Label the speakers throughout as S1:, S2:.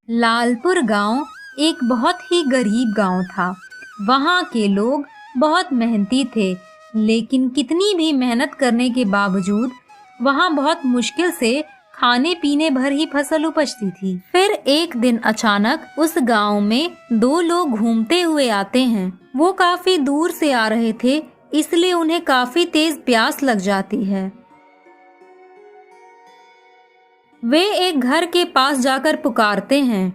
S1: लालपुर गांव एक बहुत ही गरीब गांव था। वहां के लोग बहुत मेहनती थे, लेकिन कितनी भी मेहनत करने के बावजूद वहां बहुत मुश्किल से खाने पीने भर ही फसल उपजती थी। फिर एक दिन अचानक उस गांव में दो लोग घूमते हुए आते हैं। वो काफी दूर से आ रहे थे, इसलिए उन्हें काफी तेज प्यास लग जाती है। वे एक घर के पास जाकर पुकारते हैं,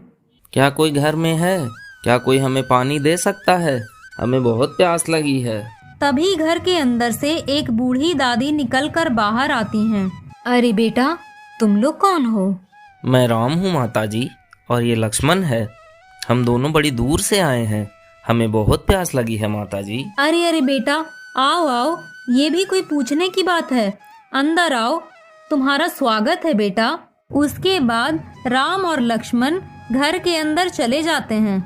S2: क्या कोई घर में है? क्या कोई हमें पानी दे सकता है? हमें बहुत प्यास लगी है।
S1: तभी घर के अंदर से एक बूढ़ी दादी निकलकर बाहर आती हैं। अरे बेटा, तुम लोग कौन हो?
S2: मैं राम हूँ माताजी, और ये लक्ष्मण है। हम दोनों बड़ी दूर से आए हैं। हमें बहुत प्यास लगी है माताजी।
S1: अरे बेटा, आओ आओ, ये भी कोई पूछने की बात है। अंदर आओ, तुम्हारा स्वागत है बेटा। उसके बाद राम और लक्ष्मण घर के अंदर चले जाते हैं।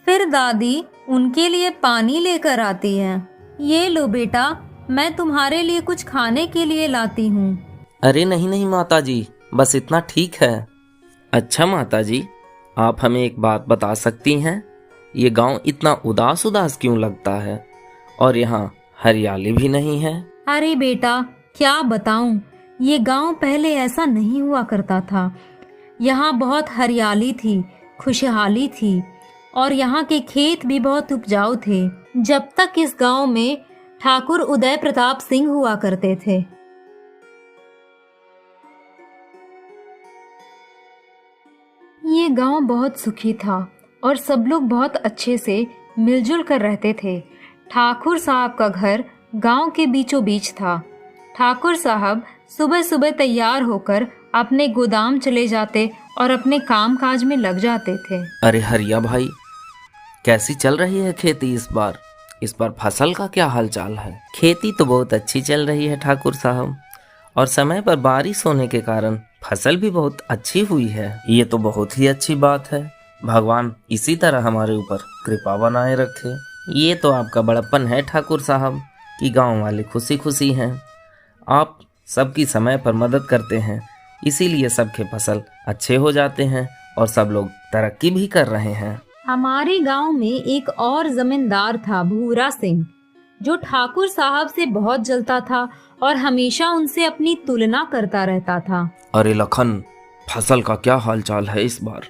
S1: फिर दादी उनके लिए पानी लेकर आती है। ये लो बेटा, मैं तुम्हारे लिए कुछ खाने के लिए लाती हूँ।
S2: अरे नहीं नहीं माताजी, बस इतना ठीक है। अच्छा माताजी, आप हमें एक बात बता सकती हैं? ये गांव इतना उदास उदास क्यों लगता है, और यहाँ हरियाली भी नहीं है?
S1: अरे बेटा, क्या बताऊं, ये गांव पहले ऐसा नहीं हुआ करता था। यहाँ बहुत हरियाली थी, खुशहाली थी, और यहाँ के खेत भी बहुत उपजाऊ थे, जब तक इस गांव में ठाकुर उदय प्रताप सिंह हुआ करते थे। ये गांव बहुत सुखी था और सब लोग बहुत अच्छे से मिलजुल कर रहते थे। ठाकुर साहब का घर गांव के बीचों बीच था। ठाकुर साहब सुबह सुबह तैयार होकर अपने गोदाम चले जाते और अपने काम काज में लग जाते थे।
S2: अरे हरिया भाई, कैसी चल रही है खेती इस बार? इस बार फसल का क्या हाल चाल है? खेती तो बहुत अच्छी चल रही है ठाकुर साहब, और समय पर बारिश होने के कारण फसल भी बहुत अच्छी हुई है। ये तो बहुत ही अच्छी बात है। भगवान इसी तरह हमारे ऊपर कृपा बनाए रखे। ये तो आपका बड़प्पन है ठाकुर साहब कि गांव वाले खुशी खुशी हैं। आप सबकी समय पर मदद करते हैं, इसीलिए सबके फसल अच्छे हो जाते हैं और सब लोग तरक्की भी कर रहे हैं।
S1: हमारे गांव में एक और जमींदार था, भूरा सिंह, जो ठाकुर साहब से बहुत जलता था और हमेशा उनसे अपनी तुलना करता रहता था।
S2: अरे लखन, फसल का क्या हाल चाल है इस बार?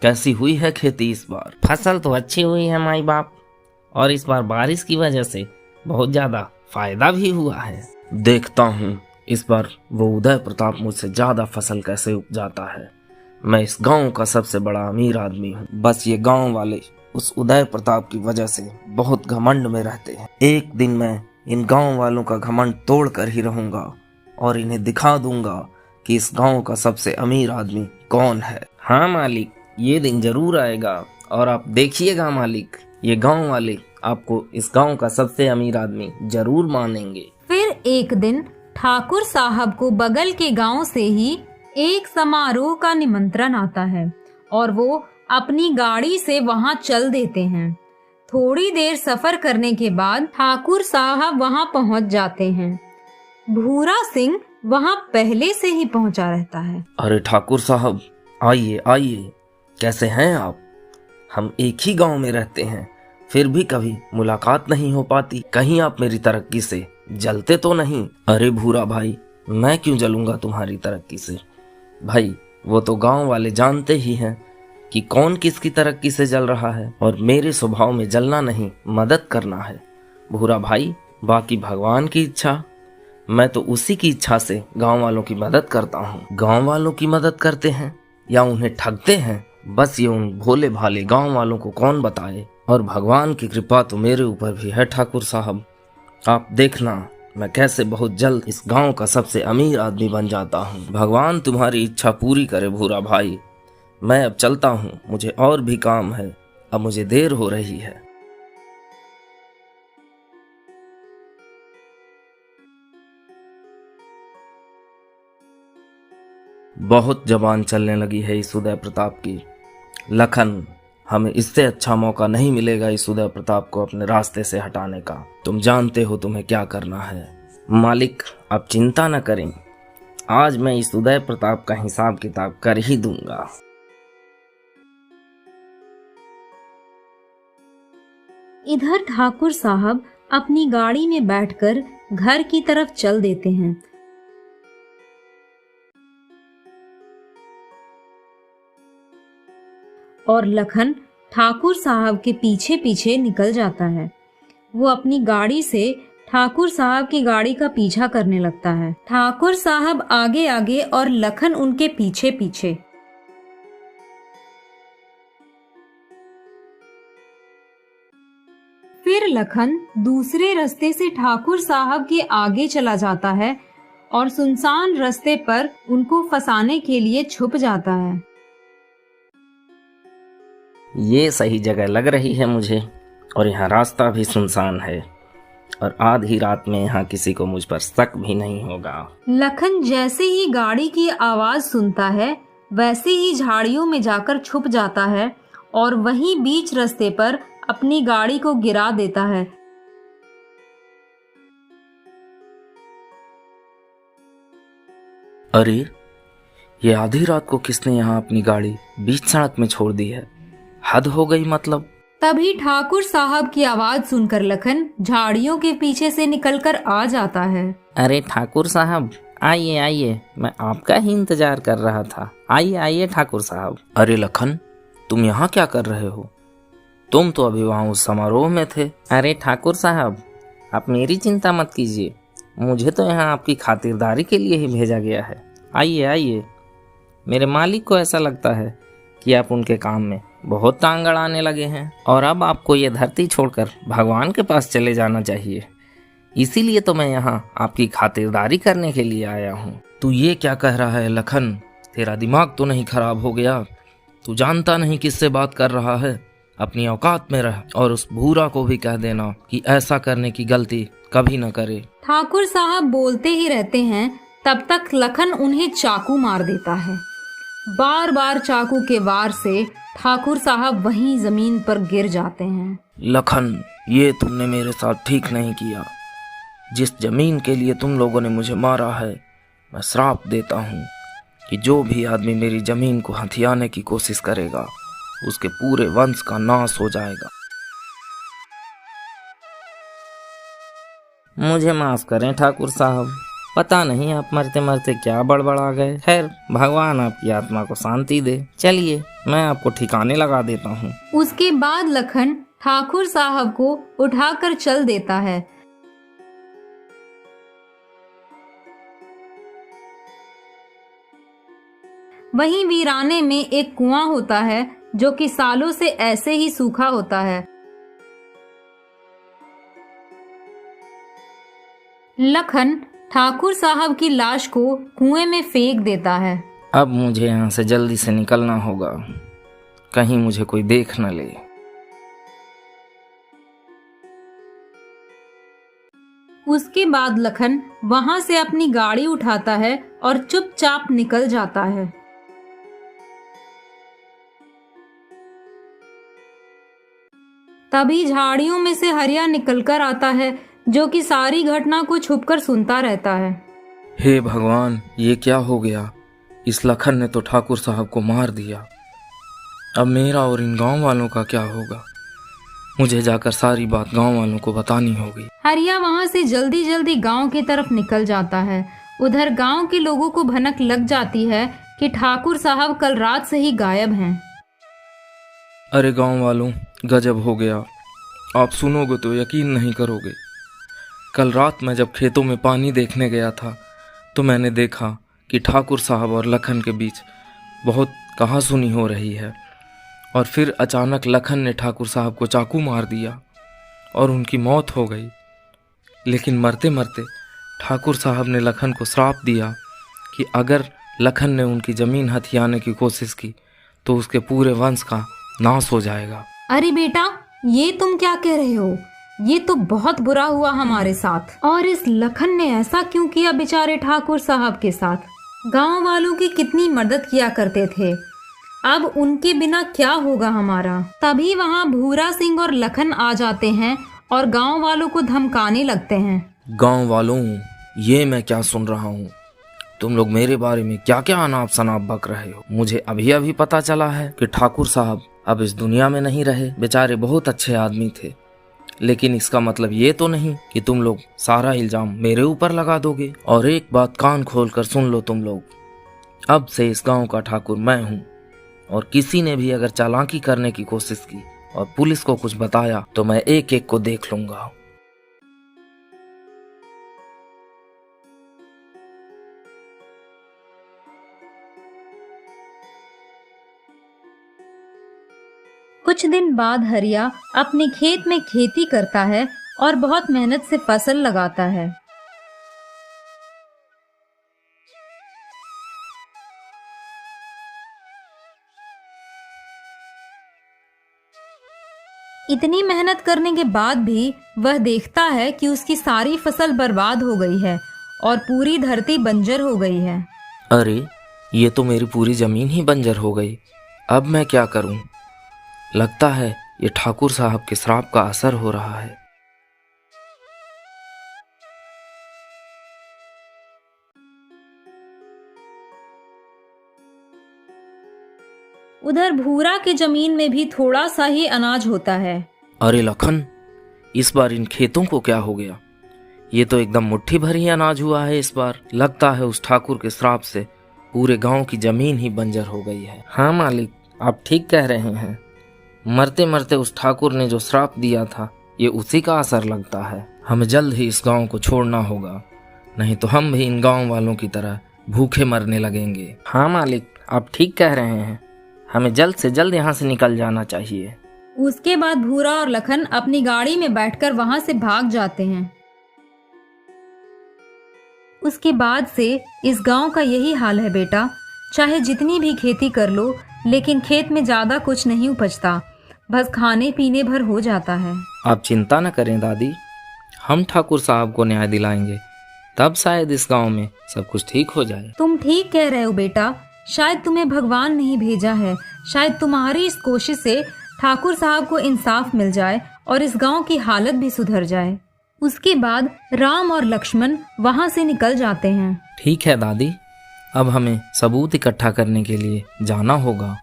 S2: कैसी हुई है खेती इस बार? फसल तो अच्छी हुई है माई बाप, और इस बार बारिश की वजह से बहुत ज्यादा फायदा भी हुआ है। देखता हूँ इस बार वो उदय प्रताप मुझसे ज्यादा फसल कैसे उपजाता है। मैं इस गांव का सबसे बड़ा अमीर आदमी हूँ। बस ये गांव वाले उस उदय प्रताप की वजह से बहुत घमंड में रहते हैं। एक दिन मैं इन गांव वालों का घमंड तोड़ कर ही रहूंगा और इन्हें दिखा दूंगा कि इस गांव का सबसे अमीर आदमी कौन है। हाँ मालिक, ये दिन जरूर आएगा, और आप देखिएगा मालिक, ये गांव वाले आपको इस गांव का सबसे अमीर आदमी जरूर मानेंगे।
S1: फिर एक दिन ठाकुर साहब को बगल के गांव से ही एक समारोह का निमंत्रण आता है और वो अपनी गाड़ी से वहां चल देते हैं। थोड़ी देर सफर करने के बाद ठाकुर साहब वहां पहुंच जाते हैं। भूरा सिंह वहां पहले से ही पहुंचा रहता है।
S2: अरे ठाकुर साहब, आइए आइए, कैसे हैं आप? हम एक ही गांव में रहते हैं, फिर भी कभी मुलाकात नहीं हो पाती। कहीं आप मेरी तरक्की से जलते तो नहीं? अरे भूरा भाई, मैं क्यों जलूंगा तुम्हारी तरक्की से? भाई, वो तो गांव वाले जानते ही हैं कि कौन किसकी तरक्की से जल रहा है, और मेरे स्वभाव में जलना नहीं, मदद करना है। भूरा भाई, बाकी भगवान की इच्छा, मैं तो उसी की इच्छा से गांव वालों की मदद करता हूँ। गांव वालों की मदद करते हैं या उन्हें ठगते हैं, बस ये उन भोले भाले गांव वालों को कौन बताए। और भगवान की कृपा तो मेरे ऊपर भी है ठाकुर साहब। आप देखना, मैं कैसे बहुत जल्द इस गांव का सबसे अमीर आदमी बन जाता हूँ। भगवान तुम्हारी इच्छा पूरी करे भूरा भाई। मैं अब चलता हूँ, मुझे और भी काम है, अब मुझे देर हो रही है। बहुत जबान चलने लगी है इस उदय प्रताप की। लखन, हमें इससे अच्छा मौका नहीं मिलेगा इस उदय प्रताप को अपने रास्ते से हटाने का। तुम जानते हो तुम्हें क्या करना है। मालिक, आप चिंता न करें, आज मैं इस उदय प्रताप का हिसाब किताब कर ही दूंगा।
S1: इधर ठाकुर साहब अपनी गाड़ी में बैठकर घर की तरफ चल देते हैं। और लखन ठाकुर साहब के पीछे पीछे निकल जाता है। वो अपनी गाड़ी से ठाकुर साहब की गाड़ी का पीछा करने लगता है। ठाकुर साहब आगे आगे और लखन उनके पीछे पीछे। फिर लखन दूसरे रास्ते से ठाकुर साहब के आगे चला जाता है और सुनसान रास्ते पर उनको फंसाने के लिए छुप जाता है।
S2: ये सही जगह लग रही है मुझे, और यहाँ रास्ता भी सुनसान है, और आधी रात में यहाँ किसी को मुझ पर शक भी नहीं होगा।
S1: लखन जैसे ही गाड़ी की आवाज सुनता है वैसे ही झाड़ियों में जाकर छुप जाता है और वहीं बीच रास्ते पर अपनी गाड़ी को गिरा देता है।
S2: अरे, ये आधी रात को किसने यहाँ अपनी गाड़ी बीच सड़क में छोड़ दी है? हद हो गई मतलब।
S1: तभी ठाकुर साहब की आवाज सुनकर लखन झाड़ियों के पीछे से निकलकर आ जाता है।
S2: अरे ठाकुर साहब, आइए आइए, मैं आपका ही इंतजार कर रहा था। आइए आइए ठाकुर साहब। अरे लखन, तुम यहाँ क्या कर रहे हो? तुम तो अभी वहाँ उस समारोह में थे। अरे ठाकुर साहब, आप मेरी चिंता मत कीजिए, मुझे तो यहाँ आपकी खातिरदारी के लिए ही भेजा गया है। आइए आइए। मेरे मालिक को ऐसा लगता है कि आप उनके काम में बहुत टांग अड़ाने लगे हैं, और अब आपको ये धरती छोड़कर भगवान के पास चले जाना चाहिए। इसीलिए तो मैं यहाँ आपकी खातिरदारी करने के लिए आया हूँ। तू ये क्या कह रहा है लखन? तेरा दिमाग तो नहीं खराब हो गया? तू जानता नहीं किससे बात कर रहा है? अपनी औकात में रह, और उस भूरा को भी कह देना कि ऐसा करने की गलती कभी न करे।
S1: ठाकुर साहब बोलते ही रहते हैं, तब तक लखन उन्हें चाकू मार देता है। बार बार चाकू के वार से ठाकुर साहब वहीं जमीन पर गिर जाते हैं।
S2: लखन, ये तुमने मेरे साथ ठीक नहीं किया। जिस जमीन के लिए तुम लोगों ने मुझे मारा है, मैं श्राप देता हूँ कि जो भी आदमी मेरी जमीन को हथियाने की कोशिश करेगा, उसके पूरे वंश का नाश हो जाएगा। मुझे माफ करें ठाकुर साहब, पता नहीं आप मरते मरते क्या बड़बड़ा गए। खैर, भगवान आपकी आत्मा को शांति दे। चलिए, मैं आपको ठिकाने लगा देता हूँ।
S1: उसके बाद लखन ठाकुर साहब को उठाकर चल देता है। वहीं वीराने में एक कुआं होता है जो कि सालों से ऐसे ही सूखा होता है। लखन ठाकुर साहब की लाश को कुएं में फेंक देता है।
S2: अब मुझे यहाँ से जल्दी से निकलना होगा, कहीं मुझे कोई देख न ले।
S1: उसके बाद लखन वहां से अपनी गाड़ी उठाता है और चुपचाप निकल जाता है। तभी झाड़ियों में से हरिया निकलकर आता है, जो कि सारी घटना को छुपकर सुनता रहता है।
S2: हे भगवान, ये क्या हो गया? इस लखन ने तो ठाकुर साहब को मार दिया। अब मेरा और इन गांव वालों का क्या होगा? मुझे जाकर सारी बात गांव वालों को बतानी होगी।
S1: हरिया वहां से जल्दी जल्दी गांव की तरफ निकल जाता है। उधर गांव के लोगों को भनक लग जाती है कि ठाकुर साहब कल रात से ही गायब हैं।
S2: अरे गांव वालों, गजब हो गया। आप सुनोगे तो यकीन नहीं करोगे। कल रात मैं जब खेतों में पानी देखने गया था, तो मैंने देखा कि ठाकुर साहब और लखन के बीच बहुत कहासुनी हो रही है। और फिर अचानक लखन ने ठाकुर साहब को चाकू मार दिया और उनकी मौत हो गई। लेकिन मरते मरते ठाकुर साहब ने लखन को श्राप दिया कि अगर लखन ने उनकी ज़मीन हथियाने की कोशिश की तो उसके पूरे वंश का नाश हो जाएगा।
S1: अरे बेटा, ये तुम क्या कह रहे हो? ये तो बहुत बुरा हुआ हमारे साथ। और इस लखन ने ऐसा क्यों किया बेचारे ठाकुर साहब के साथ? गांव वालों की कितनी मदद किया करते थे, अब उनके बिना क्या होगा हमारा? तभी वहाँ भूरा सिंह और लखन आ जाते हैं और गांव वालों को धमकाने लगते हैं।
S2: गांव वालों, ये मैं क्या सुन रहा हूँ? तुम लोग मेरे बारे में क्या क्या अनाप शनाप बक रहे हो? मुझे अभी अभी पता चला है कि ठाकुर साहब अब इस दुनिया में नहीं रहे। बेचारे बहुत अच्छे आदमी थे, लेकिन इसका मतलब ये तो नहीं कि तुम लोग सारा इल्जाम मेरे ऊपर लगा दोगे। और एक बात कान खोल कर सुन लो तुम लोग, अब से इस गांव का ठाकुर मैं हूँ, और किसी ने भी अगर चालाकी करने की कोशिश की और पुलिस को कुछ बताया तो मैं एक एक को देख लूंगा।
S1: कुछ दिन बाद हरिया अपने खेत में खेती करता है और बहुत मेहनत से फसल लगाता है। इतनी मेहनत करने के बाद भी वह देखता है कि उसकी सारी फसल बर्बाद हो गई है और पूरी धरती बंजर हो गई है।
S2: अरे, ये तो मेरी पूरी जमीन ही बंजर हो गई। अब मैं क्या करूं? लगता है ये ठाकुर साहब के श्राप का असर हो रहा है।
S1: उधर भूरा की जमीन में भी थोड़ा सा ही अनाज होता है।
S2: अरे लखन, इस बार इन खेतों को क्या हो गया? ये तो एकदम मुट्ठी भर ही अनाज हुआ है इस बार। लगता है उस ठाकुर के श्राप से पूरे गांव की जमीन ही बंजर हो गई है। हाँ मालिक, आप ठीक कह रहे हैं। मरते मरते उस ठाकुर ने जो श्राप दिया था, ये उसी का असर लगता है। हमें जल्द ही इस गांव को छोड़ना होगा, नहीं तो हम भी इन गांव वालों की तरह भूखे मरने लगेंगे। हाँ मालिक, आप ठीक कह रहे हैं। हमें जल्द से जल्द यहाँ से निकल जाना चाहिए।
S1: उसके बाद भूरा और लखन अपनी गाड़ी में बैठकर वहां से भाग जाते हैं। उसके बाद से इस गांव का यही हाल है बेटा। चाहे जितनी भी खेती कर लो, लेकिन खेत में ज्यादा कुछ नहीं उपजता, बस खाने पीने भर हो जाता है।
S2: आप चिंता न करें दादी, हम ठाकुर साहब को न्याय दिलाएंगे, तब शायद इस गांव में सब कुछ ठीक हो जाए।
S1: तुम ठीक कह रहे हो बेटा। शायद तुम्हें भगवान नहीं भेजा है। शायद तुम्हारी इस कोशिश से ठाकुर साहब को इंसाफ मिल जाए और इस गांव की हालत भी सुधर जाए। उसके बाद राम और लक्ष्मण वहां से निकल जाते हैं।
S2: ठीक है दादी, अब हमें सबूत इकट्ठा करने के लिए जाना होगा।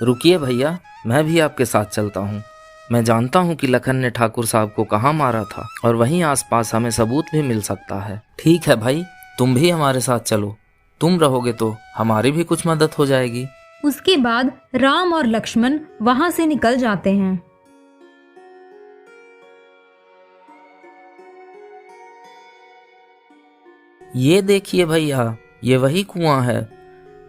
S2: रुकिए भैया, मैं भी आपके साथ चलता हूँ। मैं जानता हूँ कि लखन ने ठाकुर साहब को कहाँ मारा था, और वहीं आसपास हमें सबूत भी मिल सकता है। ठीक है भाई, तुम भी हमारे साथ चलो। तुम रहोगे तो हमारी भी कुछ मदद हो जाएगी।
S1: उसके बाद राम और लक्ष्मण वहां से निकल जाते हैं।
S2: ये देखिए भैया, ये वही कुआं है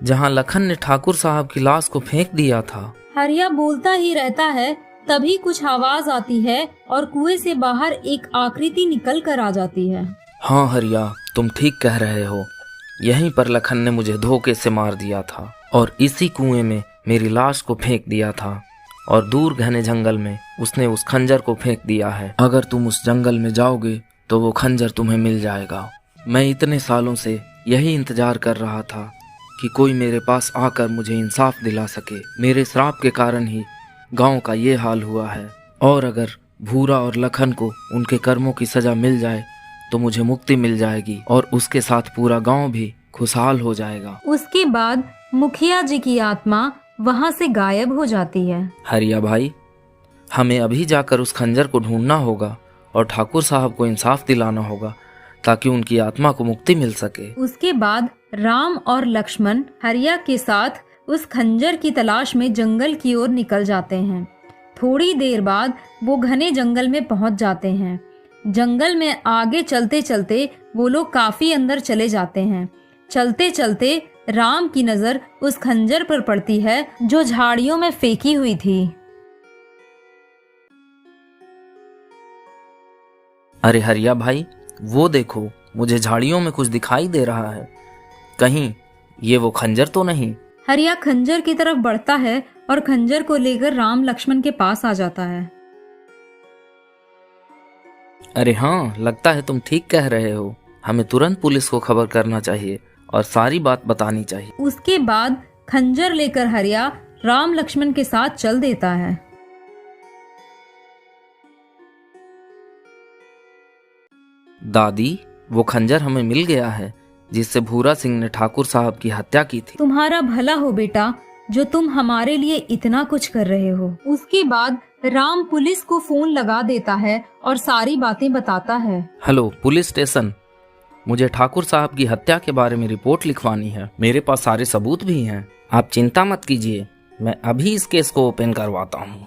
S2: जहाँ लखन ने ठाकुर साहब की लाश को फेंक दिया था।
S1: हरिया बोलता ही रहता है, तभी कुछ आवाज आती है और कुएं से बाहर एक आकृति निकल कर आ जाती है।
S2: हाँ हरिया, तुम ठीक कह रहे हो। यहीं पर लखन ने मुझे धोखे से मार दिया था और इसी कुएं में मेरी लाश को फेंक दिया था, और दूर घने जंगल में उसने उस खंजर को फेंक दिया है। अगर तुम उस जंगल में जाओगे तो वो खंजर तुम्हें मिल जाएगा। मैं इतने सालों से यही इंतजार कर रहा था कि कोई मेरे पास आकर मुझे इंसाफ दिला सके। मेरे श्राप के कारण ही गांव का ये हाल हुआ है, और अगर भूरा और लखन को उनके कर्मों की सजा मिल जाए तो मुझे मुक्ति मिल जाएगी, और उसके साथ पूरा गांव भी खुशहाल हो जाएगा।
S1: उसके बाद मुखिया जी की आत्मा वहां से गायब हो जाती है।
S2: हरिया भाई, हमें अभी जाकर उस खंजर को ढूंढना होगा और ठाकुर साहब को इंसाफ दिलाना होगा, ताकि उनकी आत्मा को मुक्ति मिल सके।
S1: उसके बाद राम और लक्ष्मण हरिया के साथ उस खंजर की तलाश में जंगल की ओर निकल जाते हैं। थोड़ी देर बाद वो घने जंगल में पहुंच जाते हैं। जंगल में आगे चलते चलते वो लोग काफी अंदर चले जाते हैं। चलते चलते राम की नजर उस खंजर पर पड़ती है जो झाड़ियों में फेंकी हुई थी।
S2: अरे हरिया भाई, वो देखो, मुझे झाड़ियों में कुछ दिखाई दे रहा है। कहीं ये वो खंजर तो नहीं?
S1: हरिया खंजर की तरफ बढ़ता है और खंजर को लेकर राम लक्ष्मण के पास आ जाता है।
S2: अरे हाँ, लगता है तुम ठीक कह रहे हो। हमें तुरंत पुलिस को खबर करना चाहिए और सारी बात बतानी चाहिए।
S1: उसके बाद खंजर लेकर हरिया राम लक्ष्मण के साथ चल देता है।
S2: दादी, वो खंजर हमें मिल गया है जिससे भूरा सिंह ने ठाकुर साहब की हत्या की थी।
S1: तुम्हारा भला हो बेटा, जो तुम हमारे लिए इतना कुछ कर रहे हो। उसके बाद राम पुलिस को फोन लगा देता है और सारी बातें बताता है।
S2: हेलो पुलिस स्टेशन, मुझे ठाकुर साहब की हत्या के बारे में रिपोर्ट लिखवानी है। मेरे पास सारे सबूत भी हैं। आप चिंता मत कीजिए, मैं अभी इस केस को ओपन करवाता हूँ।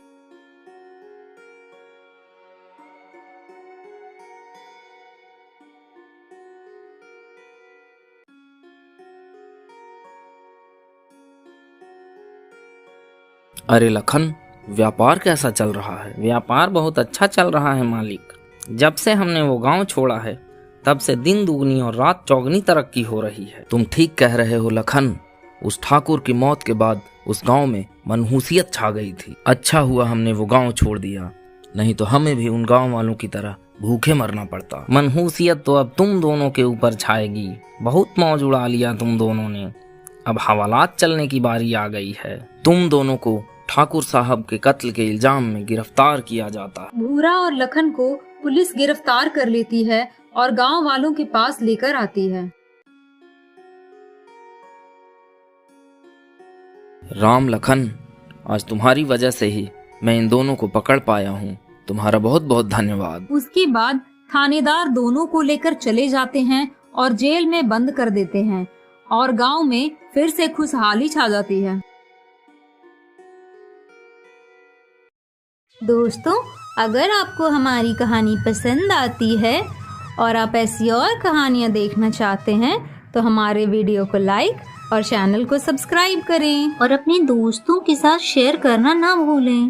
S2: अरे लखन, व्यापार कैसा चल रहा है? व्यापार बहुत अच्छा चल रहा है मालिक। जब से हमने वो गांव छोड़ा है तब से दिन दुगनी और रात चौगनी तरक्की हो रही है। तुम ठीक कह रहे हो लखन, उस ठाकुर की मौत के बाद उस गांव में मनहूसियत छा गई थी। अच्छा हुआ हमने वो गांव छोड़ दिया, नहीं तो हमें भी उन गांव वालों की तरह भूखे मरना पड़ता। मनहूसियत तो अब तुम दोनों के ऊपर छाएगी। बहुत मौज उड़ा लिया तुम दोनों ने, अब हवालात चलने की बारी आ गई है। तुम दोनों को ठाकुर साहब के कत्ल के इल्जाम में गिरफ्तार किया जाता है।
S1: भूरा और लखन को पुलिस गिरफ्तार कर लेती है और गांव वालों के पास लेकर आती है।
S2: राम लखन, आज तुम्हारी वजह से ही मैं इन दोनों को पकड़ पाया हूँ। तुम्हारा बहुत बहुत धन्यवाद।
S1: उसके बाद थानेदार दोनों को लेकर चले जाते हैं और जेल में बंद कर देते हैं और गांव में फिर से खुशहाली छा जाती है। दोस्तों, अगर आपको हमारी कहानी पसंद आती है और आप ऐसी और कहानियाँ देखना चाहते हैं तो हमारे वीडियो को लाइक और चैनल को सब्सक्राइब करें और अपने दोस्तों के साथ शेयर करना ना भूलें।